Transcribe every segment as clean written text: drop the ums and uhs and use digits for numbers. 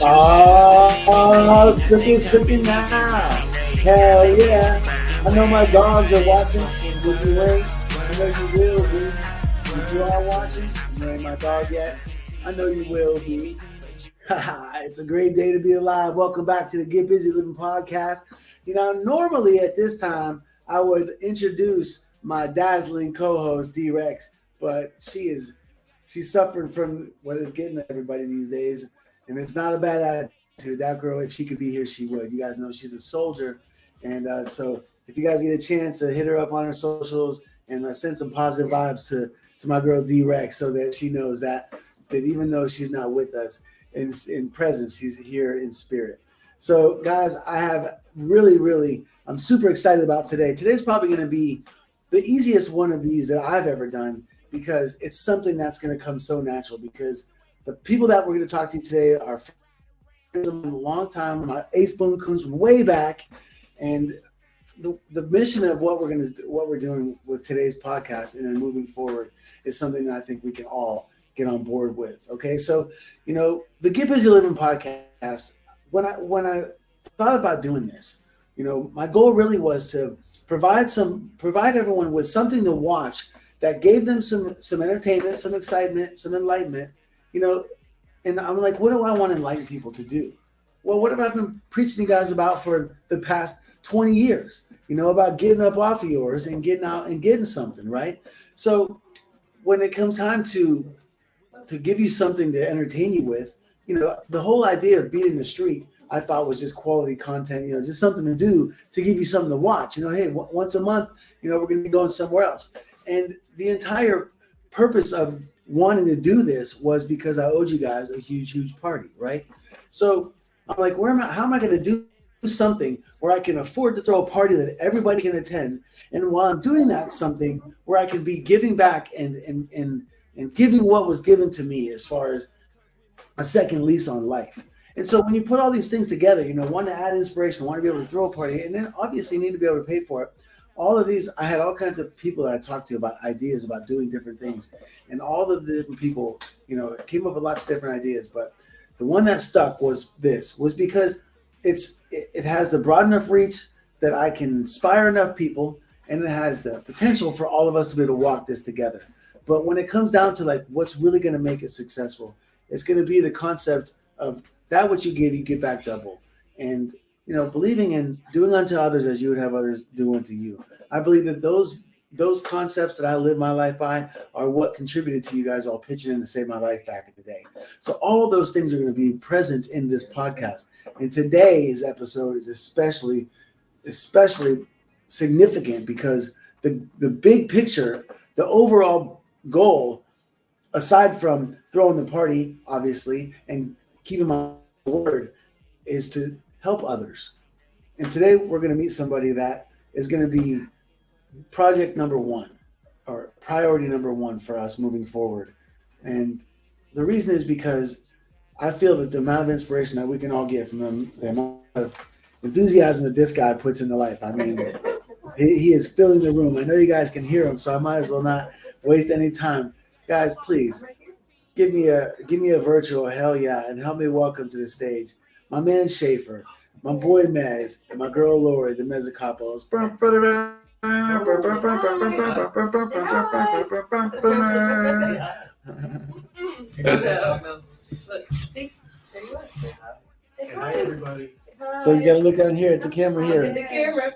Oh, sippy now. Hell yeah. I know my dogs are watching. Would you wait? I know you will be. If you are watching, you ain't my dog yet. I know you will be. It's a great day to be alive. Welcome back to the Git Bizzy Livin podcast. Normally at this time, I would introduce my dazzling co-host, D-Rex, but she's suffering from what is getting everybody these days, and it's not a bad attitude. That girl, if she could be here, she would. You guys know she's a soldier, and so if you guys get a chance to hit her up on her socials and send some positive vibes to my girl D-Rex, so that she knows that even though she's not with us in presence, she's here in spirit. So, guys, I have I'm super excited about today. Today's probably going to be the easiest one of these that I've ever done, because it's something that's going to come so natural, because the people that we're going to talk to today are friends from a long time. My ace boom comes from way back, and the mission of what we're doing with today's podcast and then moving forward is something that I think we can all get on board with. Okay, so the Git Bizzy Livin podcast. When I thought about doing this, my goal really was to provide everyone with something to watch that gave them some entertainment, some excitement, some enlightenment, and I'm like, what do I want to enlighten people to do? Well, what have I been preaching to you guys about for the past 20 years? About getting up off of yours and getting out and getting something, right? So when it comes time to give you something to entertain you with, the whole idea of beating the street, I thought was just quality content, just something to do to give you something to watch. Hey, once a month, we're going to be going somewhere else. And the entire purpose of wanting to do this was because I owed you guys a huge party, right? So I'm like, how am I going to do something where I can afford to throw a party that everybody can attend? And while I'm doing that, something where I can be giving back and giving what was given to me as far as a second lease on life. And so when you put all these things together, want to add inspiration, want to be able to throw a party, and then obviously you need to be able to pay for it. All of these, I had all kinds of people that I talked to about ideas about doing different things. And all of the different people, came up with lots of different ideas. But the one that stuck was because it has the broad enough reach that I can inspire enough people, and it has the potential for all of us to be able to walk this together. But when it comes down to like what's really going to make it successful, it's going to be the concept of that what you give, you get back double. And, believing in doing unto others as you would have others do unto you. I believe that those concepts that I live my life by are what contributed to you guys all pitching in to save my life back in the day. So all of those things are going to be present in this podcast. And today's episode is especially significant because the big picture, the overall goal, aside from throwing the party, obviously, and keeping my word, is to help others. And today we're going to meet somebody that is going to be project number one, or priority number one for us moving forward. And the reason is because I feel that the amount of inspiration that we can all get from them, the amount of enthusiasm that this guy puts into life, I mean, he is filling the room. I know you guys can hear him, so I might as well not waste any time. Guys, please give me a virtual hell yeah, and help me welcome to the stage my man Schaeffer, my boy Mez, and my girl Lori, the Mezzacopos. Hi everybody. So you gotta look down here at the camera here. The camera.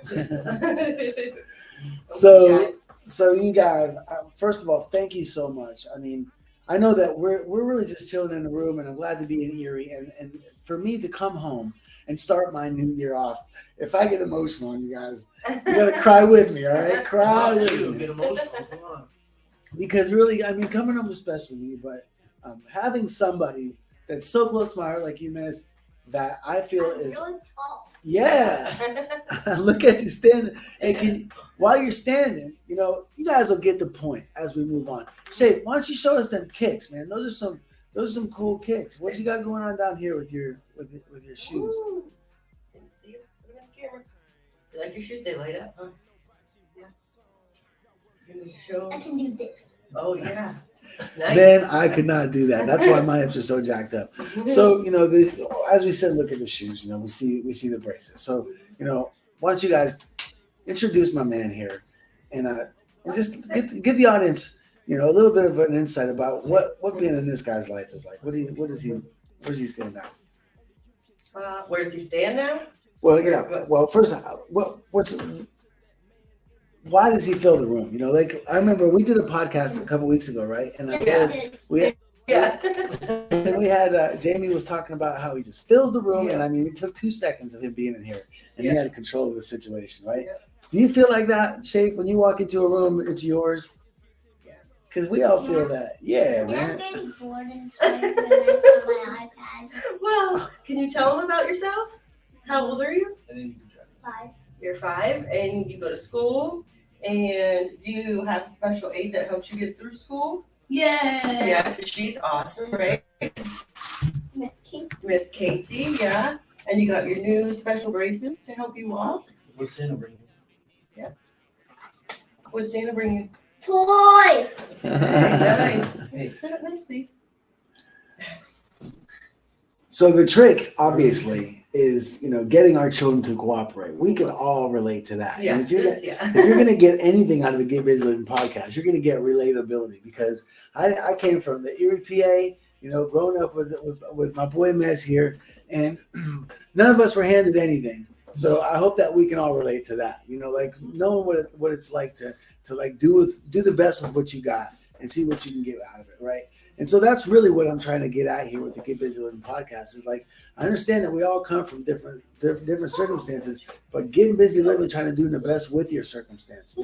So you guys, first of all, thank you so much. I mean, I know that we're really just chilling in the room, and I'm glad to be in Erie. And for me to come home and start my new year off, if I get emotional on you guys, you gotta cry with me, all right? Cry with me. Get emotional. Come on. Because really, I mean, coming home especially me, but having somebody that's so close to my heart like you, Miss, that I feel is really tall. Yeah. Look at you standing. And while you're standing, you guys will get the point as we move on. Shay, why don't you show us them kicks, man? Those are some cool kicks. What you got going on down here with your shoes? Ooh. See it? Put it on camera. You like your shoes? They light up, huh? Yeah. Can you show? I can do this. Oh yeah. Nice. then I could not do that. That's why my hips are so jacked up. So, as we said, look at the shoes, we see the braces. So, why don't you guys introduce my man here and just give the audience, a little bit of an insight about what being in this guy's life is like. Where does he stand now? Where does he stand now? Well, yeah. Well, first, why does he fill the room? I remember we did a podcast a couple weeks ago, right? And we had Jamie was talking about how he just fills the room, and I mean, it took 2 seconds of him being in here, and he had control of the situation, right? Yeah. Do you feel like that, Shafe, when you walk into a room, it's yours? Yeah. Because we all feel that. Yeah, man. I'm getting bored and tired when I put my iPad. Well, can you tell him about yourself? How old are you? And then you can try. 5. You're 5, and you go to school. And do you have special aid that helps you get through school? Yeah. Yeah, she's awesome, right? Miss Casey. Miss Casey, yeah. And you got your new special braces to help you walk. What's Santa bring? What'd Santa bring you? Toys. Nice. Hey. Sit up nice, please. So the trick, obviously, is getting our children to cooperate. We can all relate to that. Yeah. And if you're going to get anything out of the Git Bizzy Livin podcast, you're going to get relatability, because I came from the Erie, PA, growing up with my boy Mez here, and none of us were handed anything. So I hope that we can all relate to that. Knowing what it's like to do the best with what you got and see what you can get out of it, right? And so that's really what I'm trying to get at here with the Git Bizzy Livin podcast. Is I understand that we all come from different circumstances, but getting busy living, trying to do the best with your circumstance,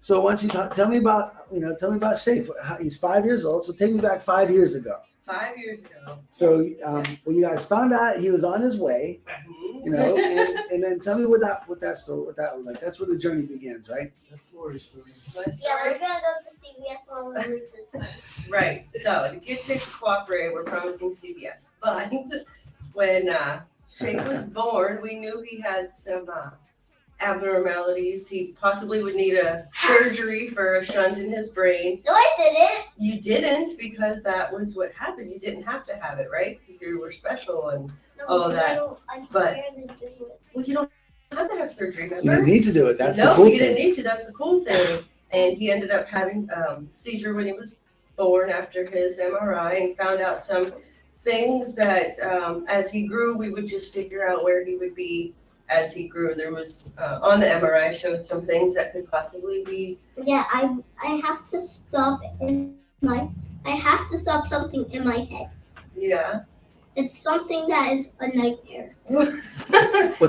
So why don't you tell me about Schaeffer. He's 5 years old, so take me back 5 years ago. 5 years ago. So when you guys found out he was on his way, and then tell me what that story, what that was like. That's where the journey begins, right? That's Lori's story. Yeah, we're gonna go to CVS while we're moving. Right. So to get Schaeffer to cooperate, we're promising CVS. But when Schaeffer was born, we knew he had some abnormalities. He possibly would need a surgery for a shunt in his brain. No, I didn't. You didn't, because that was what happened. You didn't have to have it, right? You were special and No, all of that. I'm But- scared to do it. well, you don't have to have surgery, You remember? don't need to do it. That's the No, cool you didn't thing. need to. That's the cool thing. And he ended up having seizure when he was born after his MRI, and found out some things that as he grew, we would just figure out where he would be as he grew. There was on the MRI showed some things that could possibly be. Yeah, I have to stop I have to stop something in my head. Yeah. It's something that is a nightmare. What's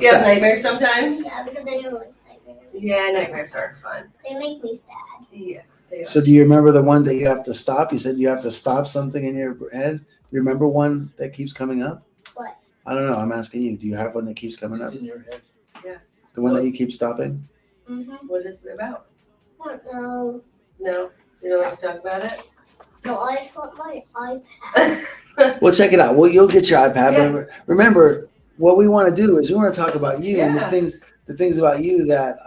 You have that? nightmares sometimes? Yeah, because I don't like nightmares. Yeah, nightmares are fun. They make me sad. Yeah, they are. So do you remember the one that you have to stop? You said you have to stop something in your head. Do you remember one that keeps coming up? What? I don't know. I'm asking you. Do you have one that keeps coming up? It's in your head. The one that you keep stopping? Mm-hmm. What is it about? I don't know. No, you don't like to talk about it. No, I want my iPad. Well, check it out. Well, you'll get your iPad. Yeah. But remember, what we want to do is we want to talk about you and Yeah. the things about you that,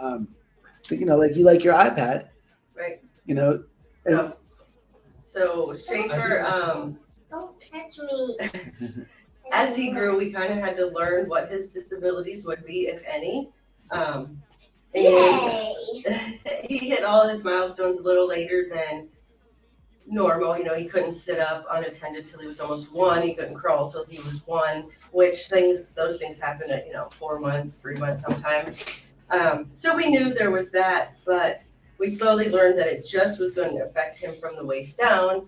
like you like your iPad, Right. and So Shaeffer, Don't touch me. as he grew, we kind of had to learn what his disabilities would be, if any. And Yay. he hit all his milestones a little later than normal. He couldn't sit up unattended till he was almost 1. He couldn't crawl till he was 1, those things happen at, 4 months, 3 months sometimes. So we knew there was that, but we slowly learned that it just was going to affect him from the waist down.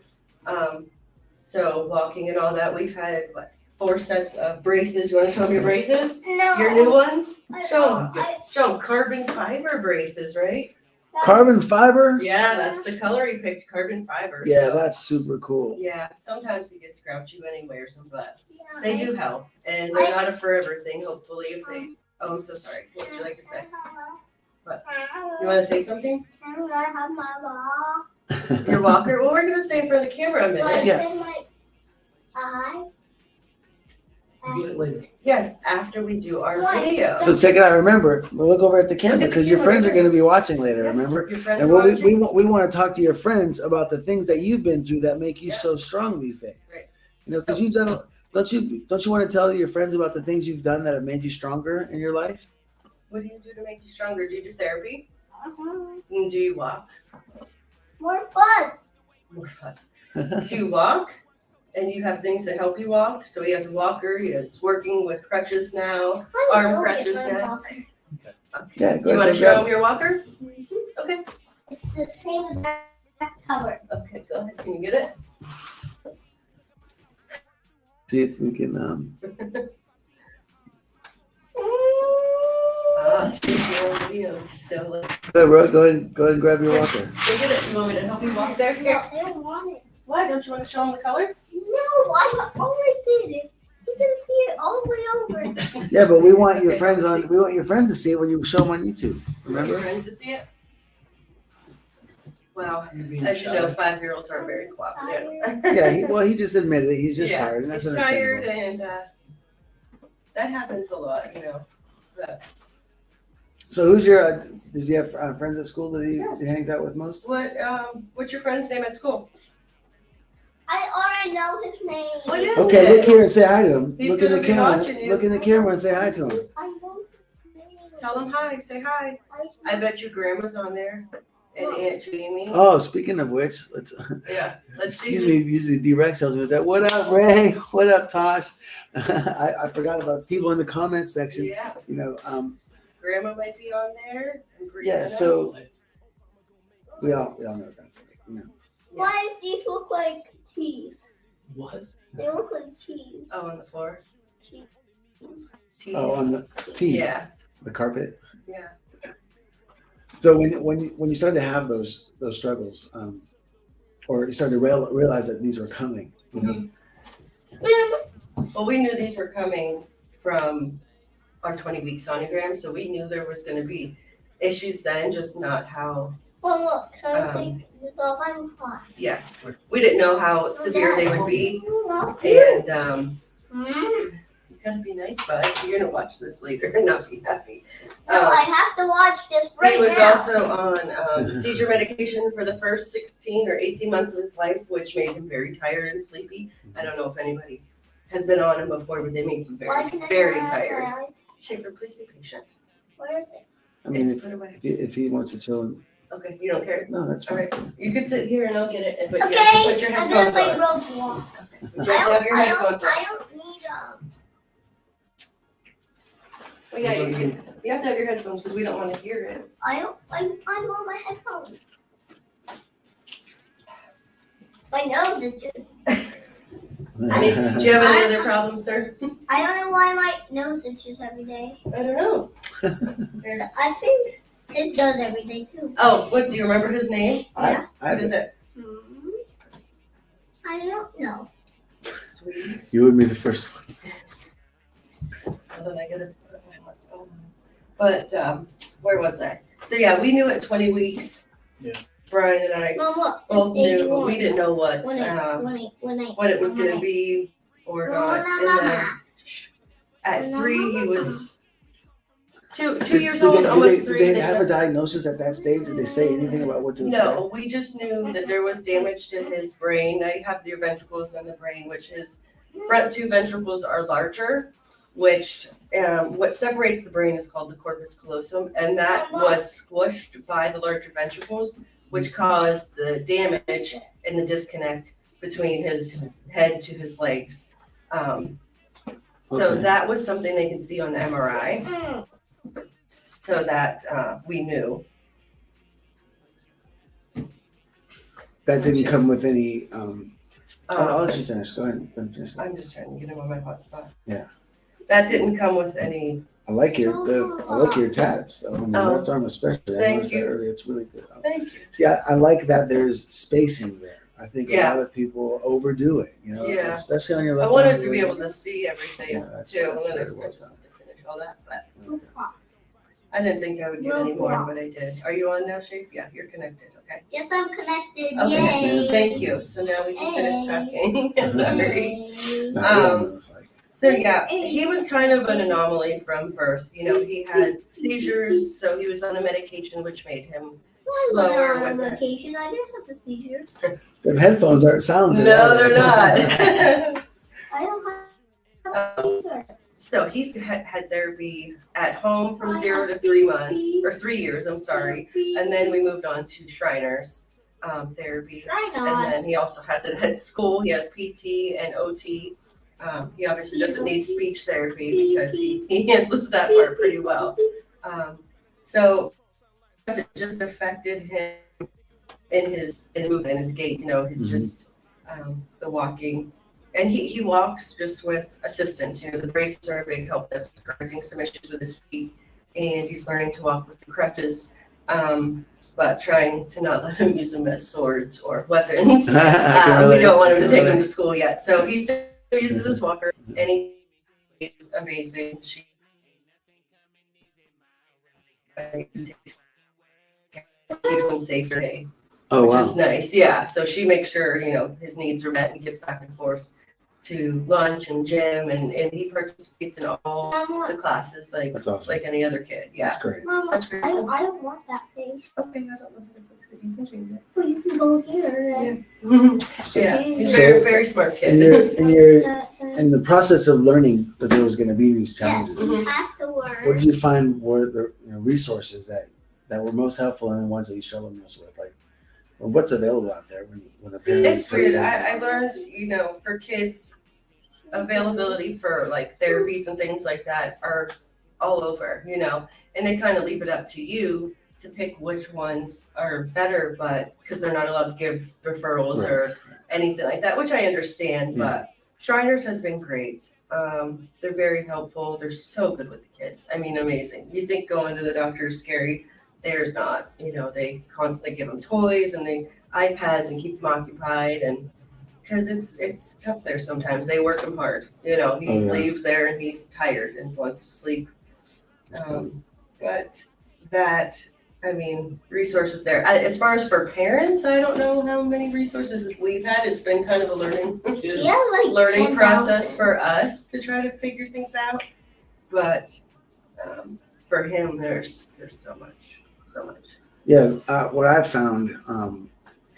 So walking and all that, we've had 4 sets of braces. You want to show them your braces? No. Your new ones? I- Show I- them carbon fiber braces, right? carbon fiber. Yeah, that's the color he picked, carbon fiber. Yeah, So, that's super cool. yeah, sometimes he gets grouchy when he wears them, but Yeah, they do help. And they're not a forever thing, hopefully, if they... Oh, I'm so sorry. What would you like to say? What? You want to say something? I have my ball. Your walker? Well, we're going to stay in front of the camera a But minute. Yeah. in my eye. You get it later. Yes, after we do our What? video. So check it out. Remember, we'll look over at the camera Look at the because your camera friends are right going to be watching later. Yes, Remember, your friends and watching. we want to talk to your friends about the things that you've been through that make you Yeah. so strong these days. Right. You know, because you've done. Don't you want to tell your friends about the things you've done that have made you stronger in your life? What do you do to make you stronger? Do you do therapy? Uh-huh. And do you walk? More fuzz. More fun. Do you walk? And you have things that help you walk. So he has a walker. He is working with crutches now. Arm crutches now. Okay. Yeah, You want to show him your walker? Okay. It's the same as that cover. Okay, go ahead. Can you get it? See if we can. She's on video still. Go ahead and grab your walker. Go get it. You want me to help you walk there? No, Here. I don't want it. Why? Don't you want to show him the color? No, I already did it. You can see it all the way over. Yeah, but we want your friends on. We want your friends to see it when you show them on YouTube. Your Remember? friends to see it? Well, You're being as you shy. know, 5-year-olds are very cooperative. Yeah. He just admitted it. He's just Yeah, tired, and that's he's tired, understandable. and that happens a lot, you know. But So who's your? Does he have friends at school that he hangs out with most? what's your friend's name at school? I already know his name. What is Okay, it? look here and say hi to him. He's Look in gonna the be camera. watching you. Look in the camera and say hi to him. I know his name. Tell him hi. Say hi. I bet your grandma's on there, and Aunt Jamie. Oh, speaking of which, let's. Yeah. Let's see. Excuse me. Usually D-Rex tells me that. What up, Ray? What up, Tosh? I forgot about people in the comments section. Yeah. You know, Grandma might be on there. And yeah. Brianna. So we all know what that's like. You know. Why does these look like cheese? What? They look like cheese. Oh, on the floor. Cheese. Teeth. Oh, on the tee, Yeah. the carpet. Yeah. So when you started to have those struggles, or you started to realize that these were coming, you know, Well, we knew these were coming from our 20-week sonogram, so we knew there was going to be issues then, just not how. Well, look, can I Um, take this off? I'm fine. Yes, we didn't know how severe they would be, and you gotta be nice, bud. You're gonna watch this later and not be happy. No, I have to watch this right He was now. also on seizure medication for the first 16 or 18 months of his life, which made him very tired and sleepy. I don't know if anybody has been on him before, but they make you Why very, can I very have tired. that? Schaeffer, please be patient. Where is it? I mean, It's put away. if he wants to chill, Okay, you don't care? no, that's All fine. right, you can sit here and I'll get it, but you Okay, have to put your I'm gonna headphones play on. Roblox. You have to have your headphones on. I don't need Well, yeah, you have to have your headphones because we don't want to hear it. I'm on my headphones. My nose is just. Do you have any other problems, sir? I don't know why my nose itches every day. I don't know. I think his does every day too. Oh, what, do you remember his name? I What is it? I don't know. Sweet. You would be the first one. And then I get it. But where was I? So yeah, we knew at 20 weeks. Yeah. Brian and I Mom, look. both it's knew, but 81. we didn't know what what it was going to be or not. And then at 3, he was two years old, almost 3. Did they have a diagnosis at that stage? Did they say anything about what to expect? No, we just knew that there was damage to his brain. Now you have your ventricles in the brain, which his front 2 ventricles are larger, which what separates the brain is called the corpus callosum, and that was squished by the larger ventricles, which caused the damage and the disconnect between his head to his legs. So Okay. that was something they could see on the MRI, so that we knew. That didn't come with any. I'll let you Um, finish. Go ahead and finish. I'm just trying to get him on my hotspot. Yeah. That didn't come with any. I like your tats on your Oh. left arm especially. I Thank noticed that you. earlier. It's really good. Thank you. See, I like that there's spacing there. I think Yeah. a lot of people overdo it, you know, Yeah. especially on your I left wanted arm. to be able to see everything Yeah, that's too, and then I very well just done. had to finish all that. But I didn't think I would get any more, but I did. Are you on now, Shafe? Yeah, you're connected. Okay. Yes, I'm connected. Okay. Yay. Thank you. So now we can finish talking. Sorry. Yay. Not really, it's like, So yeah, he was kind of an anomaly from birth. You know, he had seizures, so he was on the medication, which made him I slower. wasn't on with it. vacation. I didn't have a seizure. Them headphones aren't sounds. No, they're not. I don't have a seizure. So he's had therapy at home from 0 to 3 months, or 3 years, I'm sorry. And then we moved on to Shriners therapy. And then he also has it at school. He has PT and OT. He obviously doesn't need speech therapy because he handles that part pretty well. So it just affected him in his movement, his gait, you know, his just the walking. And he walks just with assistance. You know, the braces are a big help. That's correcting some issues with his feet. And he's learning to walk with the crutches, but trying to not let him use them as swords or weapons. We don't want him to take him to school yet. So he still uses his walker, and he's amazing. She keeps him safe today. Oh, which wow. is nice. Yeah. So she makes sure, you know, his needs are met and gets back and forth to lunch and gym, and he participates in all the classes like That's awesome. like any other kid. Yeah. That's great. Mama, That's great. I don't want that page. Okay, I don't know how to fix it. You can change it. Well, you can go here and Yeah. He's So, a very, very smart In kid. in the process of learning that there was going to be these challenges, yes, you have to what learn. did you find were the resources that were most helpful and the ones that you struggled most with? Like, well, what's available out there when a parent It's weird. I learned, you know, for kids, availability for like therapies and things like that are all over, you know, and they kind of leave it up to you to pick which ones are better, but because they're not allowed to give referrals or anything like that, which I understand, but Shriners has been great. They're very helpful. They're so good with the kids. I mean, amazing. You think going to the doctor is scary. There's not, you know, they constantly give them toys and the iPads and keep them occupied, and because it's tough there sometimes. They work him hard. You know, he leaves there and he's tired and wants to sleep. But that, I mean, resources there. As far as for parents, I don't know how many resources we've had. It's been kind of a learning Like process 10,000. for us to try to figure things out. But for him, there's so much. Yeah, what I found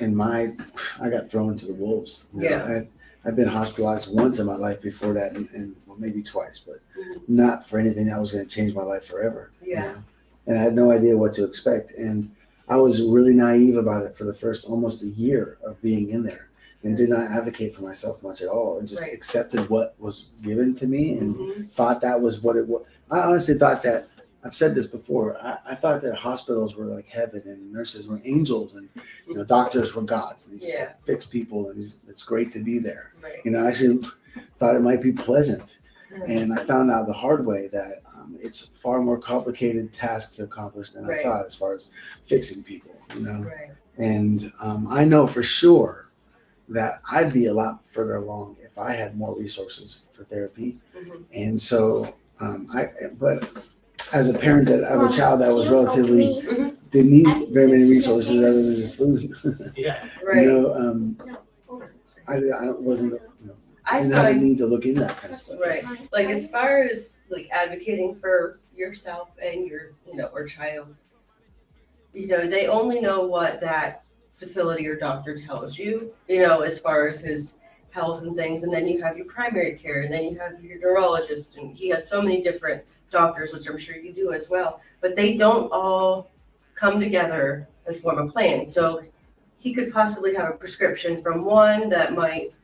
I got thrown to the wolves. You know, Yeah. I've been hospitalized once in my life before that, and well, maybe twice, but not for anything that was going to change my life forever. Yeah. You know? And I had no idea what to expect, and I was really naive about it for the first almost a year of being in there, and did not advocate for myself much at all, and just accepted what was given to me, and thought that was what it was. I honestly thought that. I've said this before. I thought that hospitals were like heaven, and nurses were angels, and you know, doctors were gods. And they just like, fix people, and it's great to be there. Right. You know, I actually thought it might be pleasant, and I found out the hard way that it's a far more complicated task to accomplish than I thought, as far as fixing people. You know, and I know for sure that I'd be a lot further along if I had more resources for therapy, and so but. As a parent of a child that was relatively didn't need very many resources other than just food. Yeah. Right. You know, I wasn't. I didn't have a need to look into that kind of stuff. Right. Like as far as like advocating for yourself and your, you know, or child, you know, they only know what that facility or doctor tells you, you know, as far as his health and things. And then you have your primary care, and then you have your neurologist, and he has so many different doctors, which I'm sure you do as well, but they don't all come together and form a plan. So he could possibly have a prescription from one that might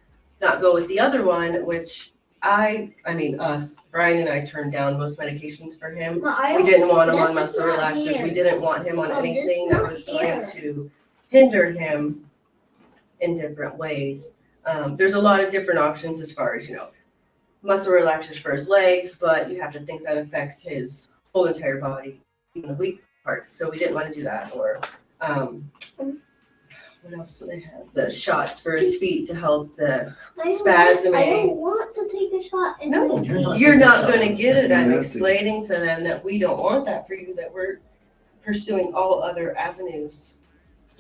not go with the other one, which Brian and I turned down most medications for him. We didn't want him on muscle relaxers. We didn't want him on anything that was going to hinder him in different ways. There's a lot of different options as far as, you know, muscle relaxers for his legs, but you have to think that affects his whole entire body, even the weak parts. So we didn't want to do that. Or what else do they have? The shots for his feet to help the spasming. I don't want to take the shot. No, you're not going to get it. I'm explaining to them that we don't want that for you, that we're pursuing all other avenues,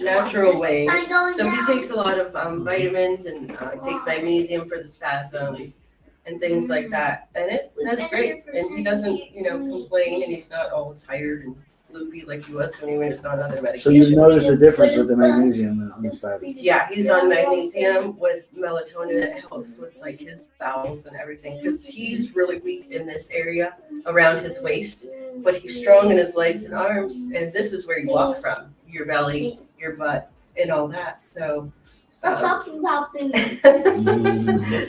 natural ways. So he takes a lot of vitamins, and takes magnesium for the spasms. and things like that. And that's great. And he doesn't, complain, and he's not always tired and loopy like he was when he was on other medication. So you've noticed the difference with the magnesium on his body? Yeah, he's on magnesium with melatonin that helps with like his bowels and everything, because he's really weak in this area around his waist, but he's strong in his legs and arms, and this is where you walk from, your belly, your butt, and all that. So Stop talking about things.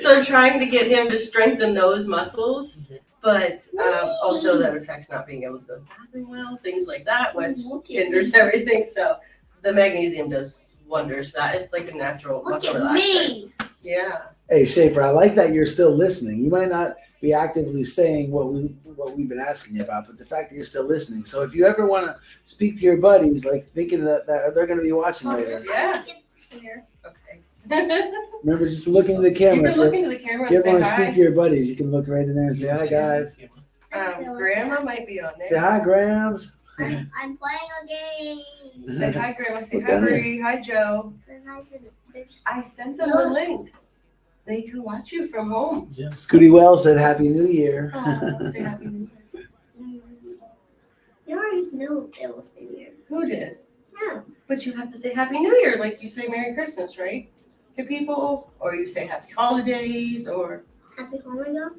so I'm trying to get him to strengthen those muscles, but also that affects not being able to go to the bathroom well, things like that, which hinders everything. So the magnesium does wonders for that. It's like a natural muscle relaxer. Yeah. Hey, Schaeffer, I like that you're still listening. You might not be actively saying what we've been asking you about, but the fact that you're still listening. So if you ever want to speak to your buddies, like thinking that they're going to be watching later. Yeah. Okay. Remember, just look into the camera. You can look into the camera If you and ever say want to hi. speak to your buddies, you can look right in there and say, hi, guys. Grandma might be on there. Say hi, Grams. I'm playing a game. Say hi, Grandma. Say Look hi, down there. Bree. Hi, Joe. There's I sent them the link. They can watch you from home. Scooty Wells said, Happy New Year. Oh, say happy New Year. You already knew it was New Year. Who did? Yeah. But you have to say Happy New Year, like you say Merry Christmas, right? To people, or you say Happy Holidays, or Happy Hanukkah.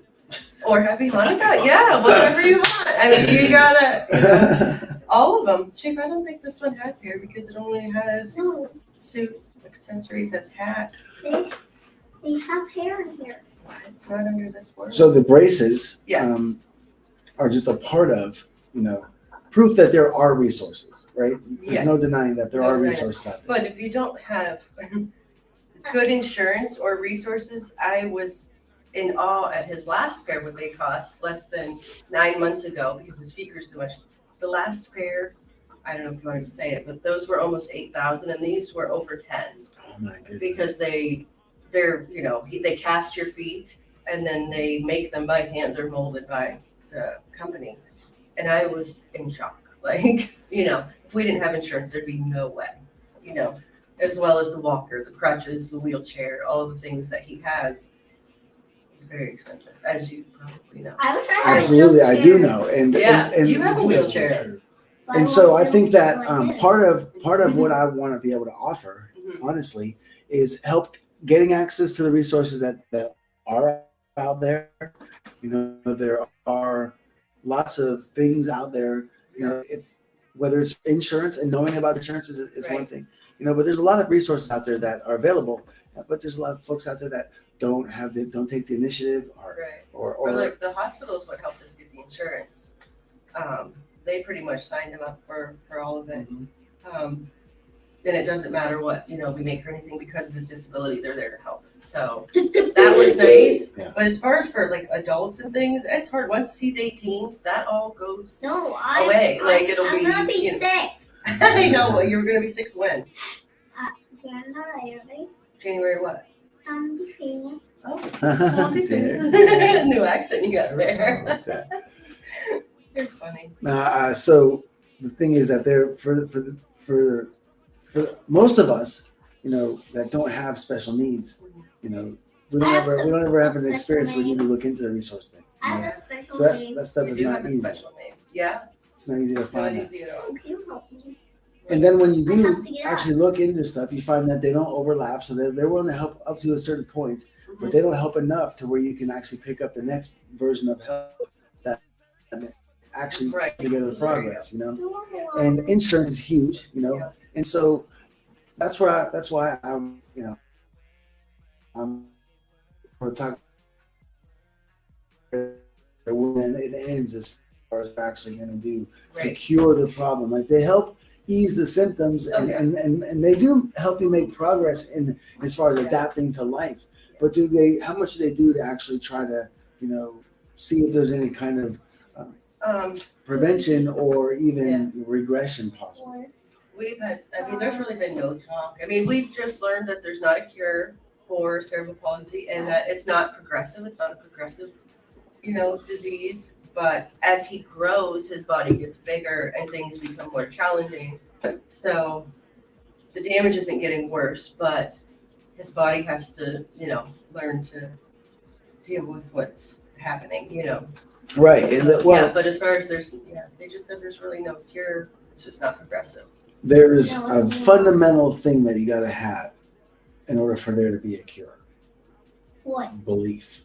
Happy Hanukkah. Yeah, whatever you want. I mean, you gotta, all of them. Shaeffer, I don't think this one has hair because it only has No, suits, accessories, has hats. they have hair in here. It's not under this word. So the braces Yes. are just a part of, proof that there are resources, right? There's Yes. no denying that there No are denying. resources out there. But if you don't have good insurance or resources, I was in awe at his last pair, what they cost less than 9 months ago, because his feet grew so much. The last pair, I don't know if you wanted to say it, but those were almost 8,000, and these were over 10, Oh my goodness. because they cast your feet and then they make them by hand. They're molded by the company, and I was in shock. Like, if we didn't have insurance, there'd be no way. As well as the walker, the crutches, the wheelchair, all the things that he has. It's very expensive, as you probably know. I wish I had Absolutely, a I do know. And Yeah, and, you have a wheelchair. and so I think that part of what I want to be able to offer, Mhm. honestly, is help getting access to the resources that are out there. There are lots of things out there. Whether it's insurance, and knowing about insurance is one Right. thing. But there's a lot of resources out there that are available. But there's a lot of folks out there that don't take the initiative, Right. or Or like the hospitals would help us get the insurance. They pretty much signed him up for all of it. And it doesn't matter what, we make or anything, because of his disability, they're there to help. So that was nice. Yeah. But as far as for like adults and things, it's hard. Once he's 18, that all goes No, away. Like it'll I'm be. gonna be 6. I know. Well, you were gonna be 6 when? January. January what? I'm be feeling. Oh, Yeah. new accent you got there. Okay. You're funny. So the thing is that they're for most of us, that don't have special needs, we don't ever have an experience where you need to look into the resource thing. I have a special So name. that stuff You is do not have a easy. special name. Yeah. It's not easy to Not find. easy at all. Can you help me? And then when you I have do to get up. actually look into stuff, you find that they don't overlap. So they're willing to help up to a certain point, but they don't help enough to where you can actually pick up the next version of help that actually Right. together the progress, And insurance is huge, Yeah. And so that's why I'm we're talking when it ends as far as we're actually going to do to Right. cure the problem. Like they help ease the symptoms and, Okay. and they do help you make progress in as far as Yeah. adapting to life. But how much do they do to actually try to, see if there's any kind of prevention or even regression possible? There's really been no talk. We've just learned that there's not a cure for cerebral palsy, and that it's not progressive. It's not a progressive, disease. But as he grows, his body gets bigger and things become more challenging. So the damage isn't getting worse, but his body has to, learn to deal with what's happening, you know. Right. And Yeah, but as far as they just said there's really no cure. It's just not progressive. there's a fundamental thing that you got to have in order for there to be a cure. What? Belief.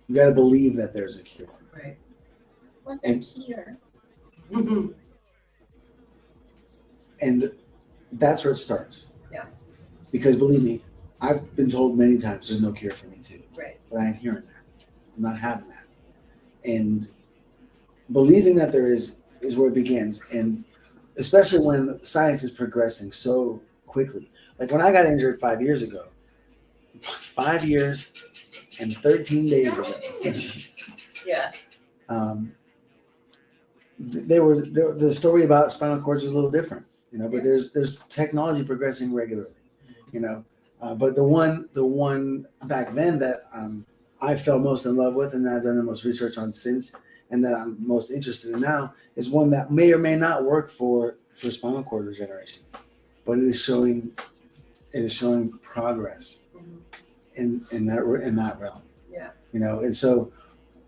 You got to believe that there's a cure. Right. What's And- here? And that's where it starts. Yeah. Because believe me, I've been told many times there's no cure for me too. Right. But I ain't hearing that. I'm not having that. And believing that there is where it begins. And especially when science is progressing so quickly. Like when I got injured 5 years ago, 5 years and 13 days ago, Yeah. the story about spinal cords was a little different, you know, but Yeah. there's technology progressing regularly, you know. But the one back then that I fell most in love with and that I've done the most research on since and that I'm most interested in now is one that may or may not work for spinal cord regeneration, but it is showing progress in that realm. Yeah. You know, and so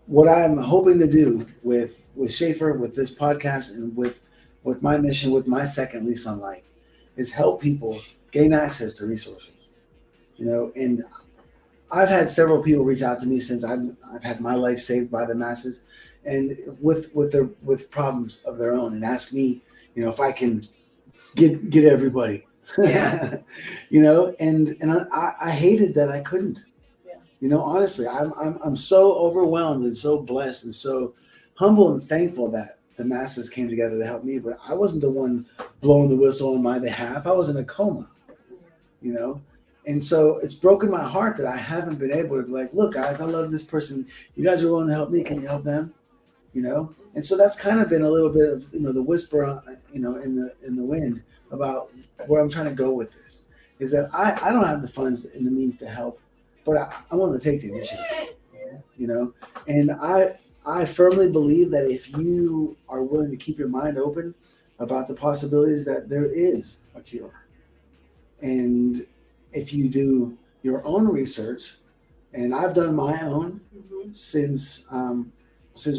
what I'm hoping to do with Shaeffer, with this podcast, and with my mission, with my second lease on life, is help people gain access to resources. You know, and I've had several people reach out to me since I've had my life saved by the masses, and with problems of their own, and ask me, you know, if I can get everybody. Yeah. You know, and I hated that I couldn't. Yeah. You know, honestly, I'm so overwhelmed and so blessed and so humble and thankful that the masses came together to help me, but I wasn't the one blowing the whistle on my behalf. I was in a coma, you know? And so it's broken my heart that I haven't been able to be like, look, guys, I love this person. You guys are willing to help me. Can you help them? You know? And so that's kind of been a little bit of, you know, the whisper, you know, in the wind about where I'm trying to go with this is that I don't have the funds and the means to help, but I want to take the initiative, you know? And I firmly believe that if you are willing to keep your mind open about the possibilities that there is a cure, and if you do your own research, and I've done my own since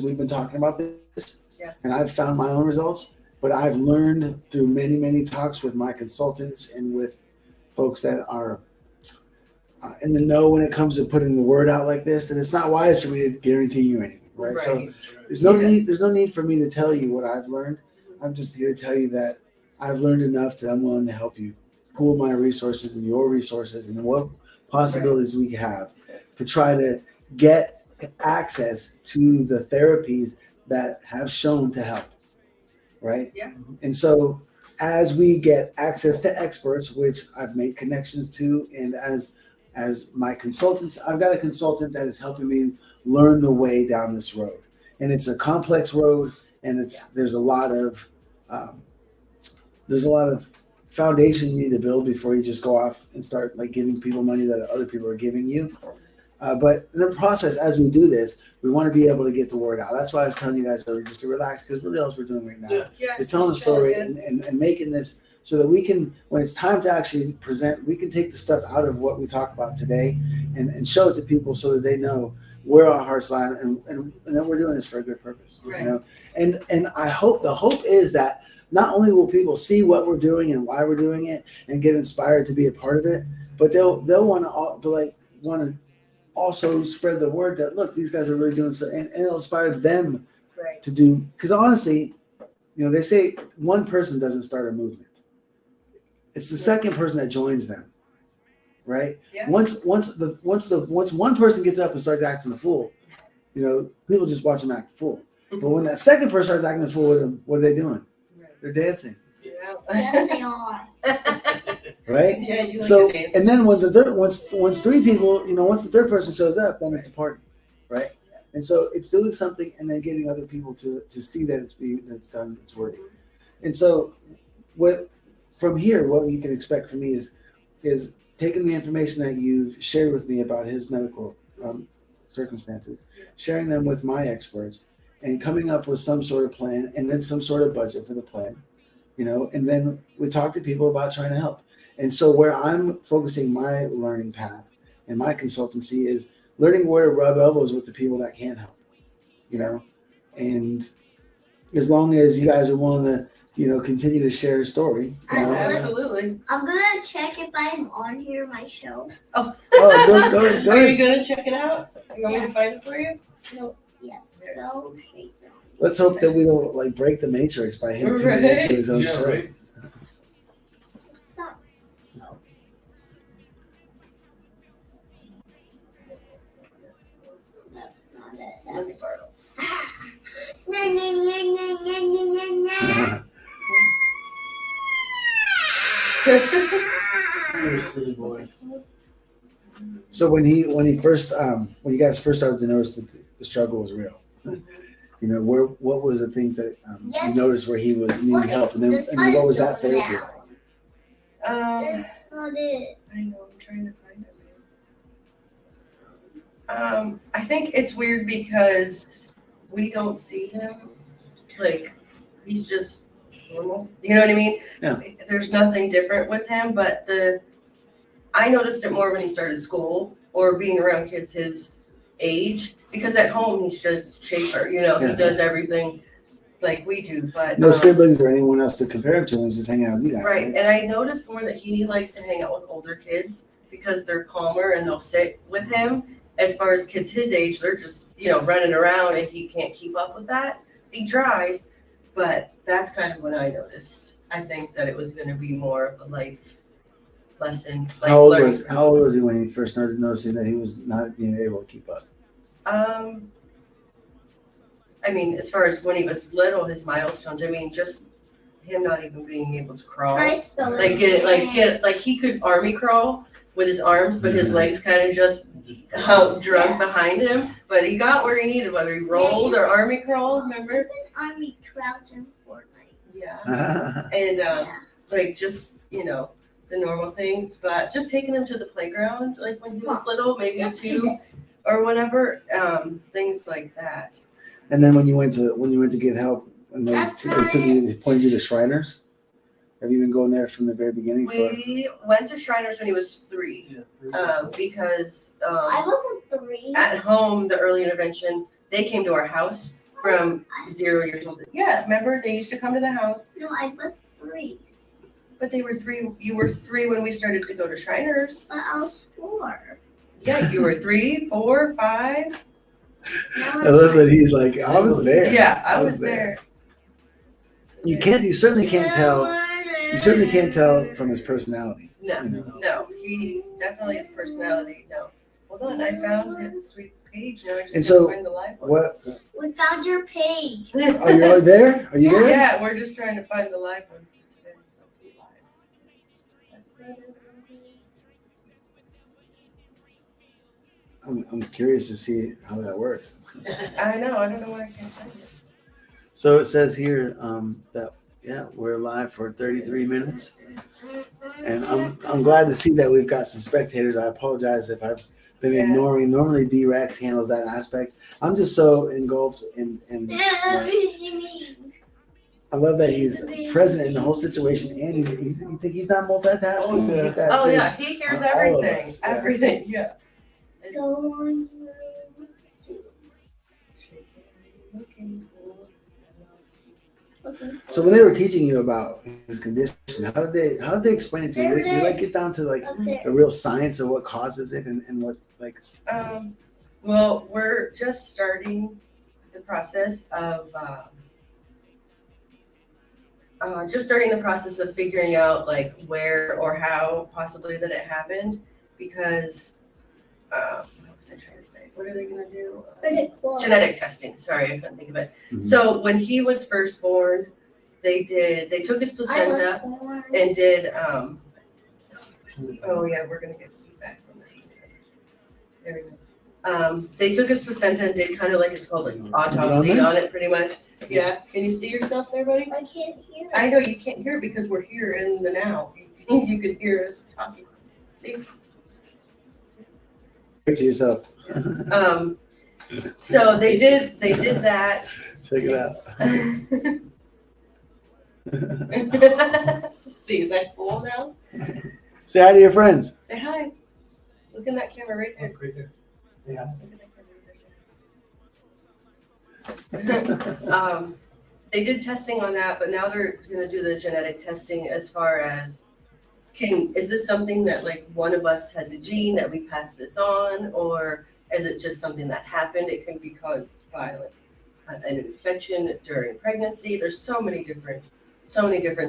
we've been talking about this, and I've found my own results, but I've learned through many, many talks with my consultants and with folks that are in the know when it comes to putting the word out like this, that it's not wise for me to guarantee you anything, right? So there's no need for me to tell you what I've learned. I'm just here to tell you that I've learned enough that I'm willing to help you pool my resources and your resources and what possibilities we have to try to get access to the therapies that have shown to help, right? Yeah. And so as we get access to experts, which I've made connections to, and as my consultants, I've got a consultant that is helping me learn the way down this road. And it's a complex road, and there's a lot of foundation you need to build before you just go off and start like giving people money that other people are giving you. But in the process, as we do this, we want to be able to get the word out. That's why I was telling you guys earlier just to relax, because really all we're doing right now is telling the story and making this so that we can, when it's time to actually present, we can take the stuff out of what we talk about today and show it to people so that they know where our hearts lie and that we're doing this for a good purpose. Right. You know? And I hope, the hope is that not only will people see what we're doing and why we're doing it and get inspired to be a part of it, but they'll want to also spread the word that, look, these guys are really doing so, and it'll inspire them to do, because honestly, you know, they say one person doesn't start a movement. It's the second person that joins them, right? Yeah. Once one person gets up and starts acting a fool, you know, people just watch them act a fool. But when that second person starts acting a fool with them, what are they doing? They're dancing. Yes, they are. Right? Yeah, you like So, to dance. and then once three people, you know, once the third person shows up, then it's a party, right? And so it's doing something and then getting other people to see that it's done, it's working. And so from here, what you can expect from me is taking the information that you've shared with me about his medical circumstances, sharing them with my experts, and coming up with some sort of plan and then some sort of budget for the plan, you know, and then we talk to people about trying to help. And so where I'm focusing my learning path and my consultancy is learning where to rub elbows with the people that can help, you know, and as long as you guys are willing to, you know, continue to share a story. You know, Absolutely. I'm gonna check if I'm on here, my show. Oh, go Are you ahead. gonna check it out? You want me to find it for you? No, yes, no, Schaeffer. Let's hope that we don't like break the matrix by him tuning into his own Yeah, show. right. That's not it. Let me borrow. You're a silly boy. So when you first when you guys first started to notice that the struggle was real, you know, what was the things that you noticed where he was needing help, and then what was that therapy like? That's not it. I know, I'm trying to find it. I think it's weird because we don't see him. Like, he's just normal. You know what I mean? Yeah. There's nothing different with him, but I noticed it more when he started school or being around kids his age, because at home he's just Shaeffer, you know, Yeah. he does everything like we do, but No siblings or anyone else to compare him to, he's just hanging out with you guys. right. And I noticed more that he likes to hang out with older kids because they're calmer and they'll sit with him. As far as kids his age, they're just, you know, running around and he can't keep up with that. He tries, but that's kind of when I noticed. I think that it was going to be more of a life lesson. Like How old learning. was he when he first started noticing that he was not being able to keep up? I mean, as far as when he was little, his milestones. I mean, just him not even being able to crawl. Try spelling. Like he could army crawl with his arms, but his legs kind of just drug behind him. But he got where he needed, whether he rolled or army crawled. Remember? Army crouch in Fortnite. Yeah. And like just, you know, the normal things, but just taking them to the playground, like when he was little, maybe Yes, 2 or whatever, things like that. And then when you went to get help, and they pointed you to Shriners. Have you been going there from the very beginning? We went to Shriners when he was 3, because I wasn't 3. at home, the early intervention, they came to our house from 0 years old. Yeah, remember they used to come to the house. No, I was 3. But they were 3. You were 3 when we started to go to Shriners. But I was 4. Yeah, you were 3, 4, 5. I love that he's like, I was there. Yeah, I was there. You certainly can't tell. You certainly can't tell from his personality. No, you know. no, he definitely his personality. No. Hold on, I found his sweet page. Now I just And so, find the live one. What? We found your page. Oh, you're there? Are you there? Yeah, we're just trying to find the live one for today. Let's see live. That's it. I'm curious to see how that works. I know. I don't know why I can't find it. So it says here that we're live for 33 minutes, and I'm glad to see that we've got some spectators. I apologize if I've been ignoring. Normally D-Rex handles that aspect. I'm just so engulfed in I love that he's present in the whole situation, and you think he's not multitasking? Oh yeah, he hears all of everything. us, yeah. Everything. Yeah. It's So when they were teaching you about his condition, how did they explain it to you? Did they like get down to like the real science of what causes it and what like? Well, we're just starting the process of figuring out like where or how possibly that it happened, because what was I trying to say? What are they going to do? Genetic testing. Sorry, I couldn't think of it. Mhm. So when he was first born, they took his placenta and did oh yeah, we're gonna get feedback from that. There we go. They took his placenta and did kind of like, it's called like autopsy on it, pretty much. Yeah. Can you see yourself there, buddy? I can't hear. I know you can't hear because we're here in the now. You can hear us talking. See? Picture yourself. So they did that. Check it out. See, is that cool now? Say hi to your friends. Say hi. Look in that camera right there. Right there. Yeah. They did testing on that, but now they're gonna do the genetic testing as far as is this something that like one of us has a gene that we pass this on, or is it just something that happened? It can be caused by like an infection during pregnancy. There's so many different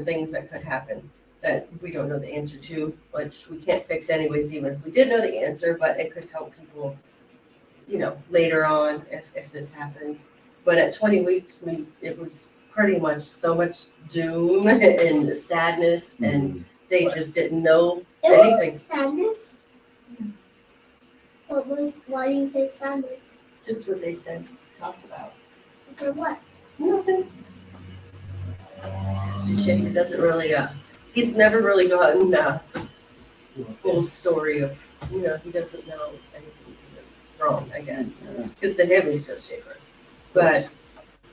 things that could happen that we don't know the answer to, which we can't fix anyways, even if we did know the answer, but it could help people, later on if this happens. But at 20 weeks, it was pretty much so much doom and sadness, and they just didn't know anything. Sadness? Why do you say sadness? Just what they said, talked about. For what? Nothing. Shaeffer doesn't really, he's never really gotten a full story of, he doesn't know anything's wrong, I guess. Because to him, he's just Shaeffer. But,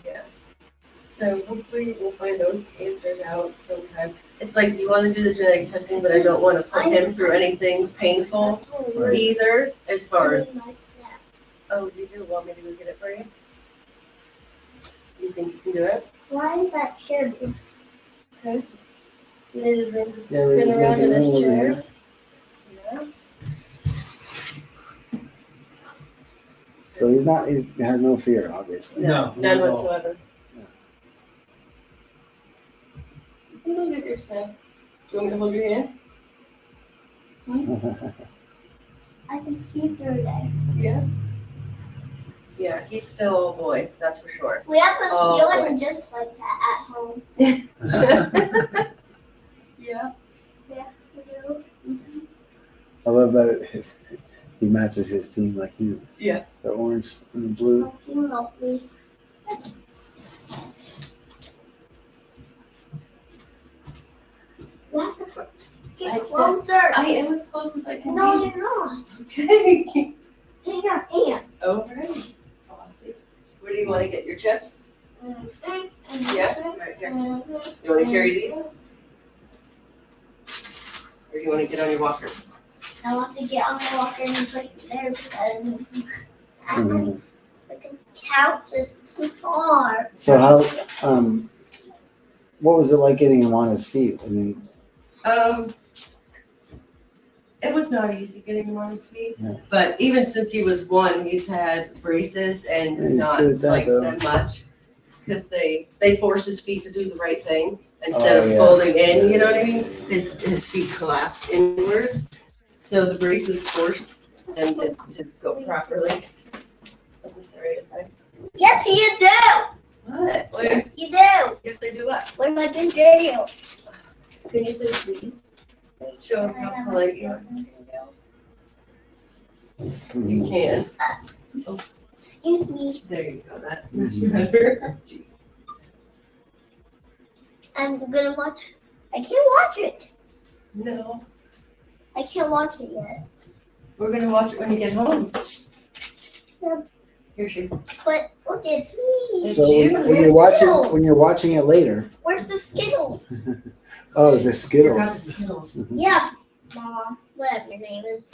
yeah. So hopefully we'll find those answers out sometime. It's like you want to do the genetic testing, but I don't want to put him through anything painful either, as far as. Oh, you do want me to go get it for you? You think you can do it? Why is that chair moved? Because he needed room to Yeah, spin we're just around in gonna his go over chair. here. Yeah. So he has no fear, obviously. No, None not at all. whatsoever. You can go get your stuff. Do you want me to hold your hand? I can see through there. Yeah. Yeah, he's still a boy, that's for sure. We have a Oh, ceiling just like that at home. Yeah. Yeah, we do. I love that he matches his team, like he's Yeah. the orange and the blue. Oh, can you help me? You have to get I said- closer. I am as close as I can No, be. you're not. Okay. Get your hand. Alright. Awesome. Where do you want to get your chips? Yeah, right here. You want to carry these? Or do you want to get on your walker? I want to get on the walker and put it there because Mhm. the couch is too far. So how, what was it like getting him on his feet? I mean, It was not easy getting him on his feet, Yeah. but even since he was one, he's had braces and Yeah, he's not good at that, liked though. them much because they force his feet to do the right thing instead Oh, of yeah. folding in. Yeah. You know what I mean? His feet collapse inwards, so the braces force them to go properly. Is this the right way? Yes, you do. What? What? Yes, you do. Yes, they do what? We're like in jail. Can you say please? Show him how polite you are. You can. Excuse me. There you go. That's much Mhm. better. I'm gonna watch. I can't watch it. No, I can't watch it yet. we're gonna watch it when you get home. Yeah. Here she. But look, it's me. It's so you. when you're watching it later, Where's the Skittle? oh, the Forgot the Skittles. Skittles. Yeah, Mom. Whatever your name is.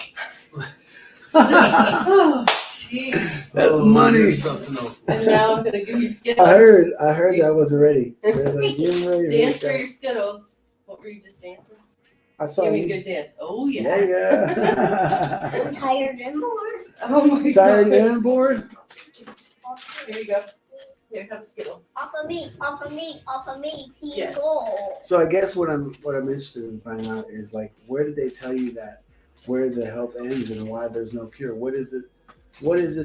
Oh, jeez. That's Oh, money. here's something else. And now I'm gonna give you I Skittles. heard that wasn't ready. They're like, "Give 'em ready." Dance for your Skittles. What were you just dancing? I saw Give me a you. good dance. Oh Yeah, yeah. yeah. I'm tired and bored. Oh my Tired god. and bored? Here you go. Here comes Skittle. Off of me, off of me, off of me, Yes. people. So I guess what I'm interested in finding out is like, where did they tell you that where the help ends and why there's no cure? What is it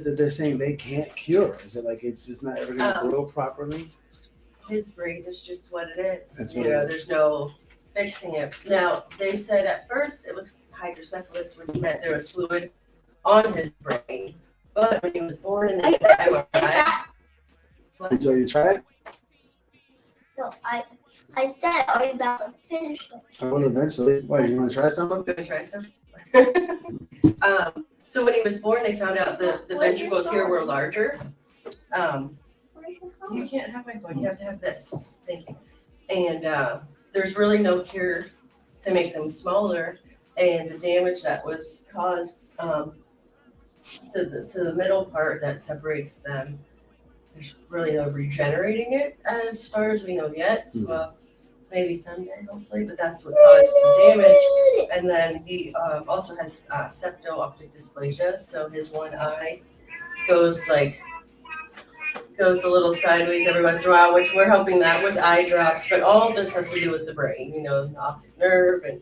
that they're saying they can't cure? Is it like it's just not ever going to grow properly? His brain is just what it is. That's You what know, it is. there's no fixing it. Now, they said at first it was hydrocephalus, which meant there was fluid on his brain. But when he was born and they did MRI, So you try it? No, I said, are you about to finish it? I will eventually. Why, you want to try something? gonna try some. So when he was born, they found out the ventricles here were larger. Where's your phone? You can't have my phone, you have to have this. Thank you. And there's really no cure to make them smaller. And the damage that was caused to the middle part that separates them. There's really no regenerating it as far as we know yet. Well, maybe someday, hopefully, but that's what caused the damage. And then he also has septo-optic dysplasia, so his one eye goes a little sideways every once in a while, which we're helping that with eye drops, but all of this has to do with the brain, the optic nerve and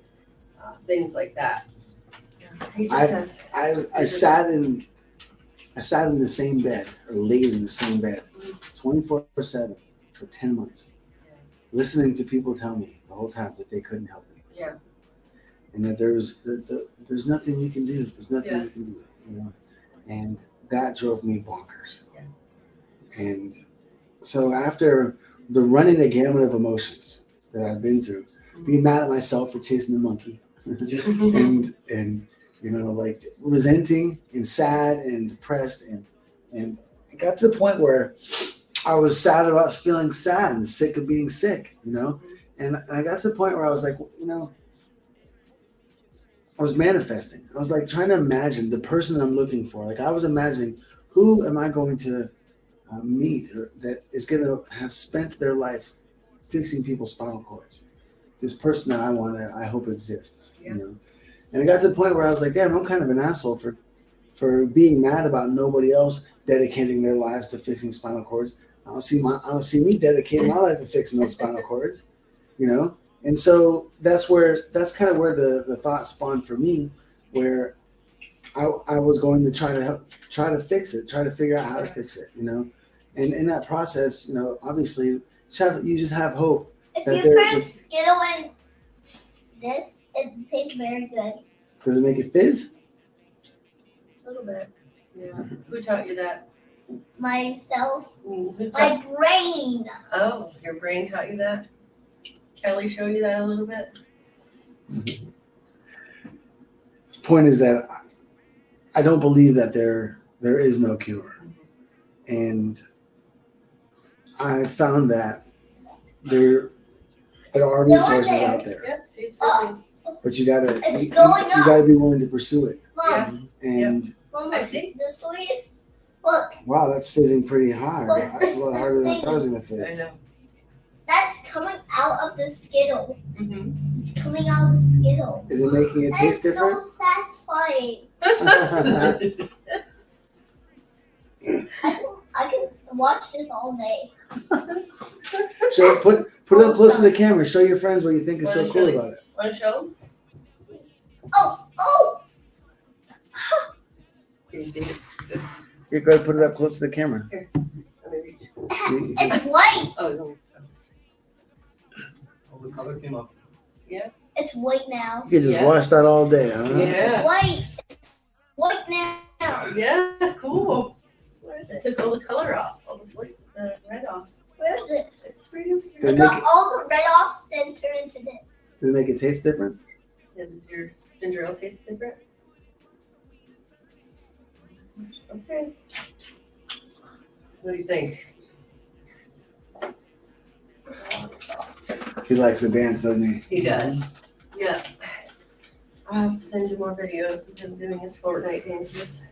things like that. He just I sat in the same bed, or laid in the same bed, 24/7 for 10 months, listening to people tell me the whole time that they couldn't help me. Yeah. And that there's nothing we can do. There's nothing we can do, And that drove me bonkers. Yeah. And so after the running the gamut of emotions that I've been through, being mad at myself for chasing the monkey, and like resenting and sad and depressed, and it got to the point where I was sad about feeling sad and sick of being sick, and I got to the point where I was like, I was manifesting. I was like trying to imagine the person that I'm looking for. Like I was imagining, who am I going to meet that is going to have spent their life fixing people's spinal cords? This person that I hope exists, And it got to the point where I was like, damn, I'm kind of an asshole for being mad about nobody else dedicating their lives to fixing spinal cords. I don't see me dedicating my life to fixing those spinal cords, And so that's kind of where the thought spawned for me, where I was going to try to fix it, try to figure out how to fix it, And in that process, obviously you just have hope. If you put Skittle in this, it tastes very good. Does it make it fizz? A little bit. Yeah. Who taught you that? Myself. My brain. Oh, your brain taught you that? Kelly showed you that a little bit? The point is that I don't believe that there is no cure. And I found that there are resources out there. Yep, see, it's fizzy. But you gotta be willing to pursue it. Mom. And Mom, I see. The sweetest. Look. Wow, that's fizzing pretty hard. That's a lot harder than I thought it was gonna fizz. I know. That's coming out of the Skittle. Mm-hmm. It's coming out of the Skittle. Is it making it taste different? It's so satisfying. I can watch this all day. So put it up close to the camera. Show your friends what you think is so cool about it. Want to show them? Oh! Can you see it? You're going to put it up close to the camera. Here. It's white. Oh, no. Oh, the color came up. Yeah. It's white now. You can just watch that all day, huh? Yeah. White. White now. Yeah, cool. I took all the color off, all the red off. Where is it? It's right over here. I got all the red off, then turn into this. Does it make it taste different? Yeah, does your ginger ale taste different? Okay. What do you think? He likes to dance, doesn't he? He does. Yeah. I'll have to send you more videos of him doing his Fortnite dances.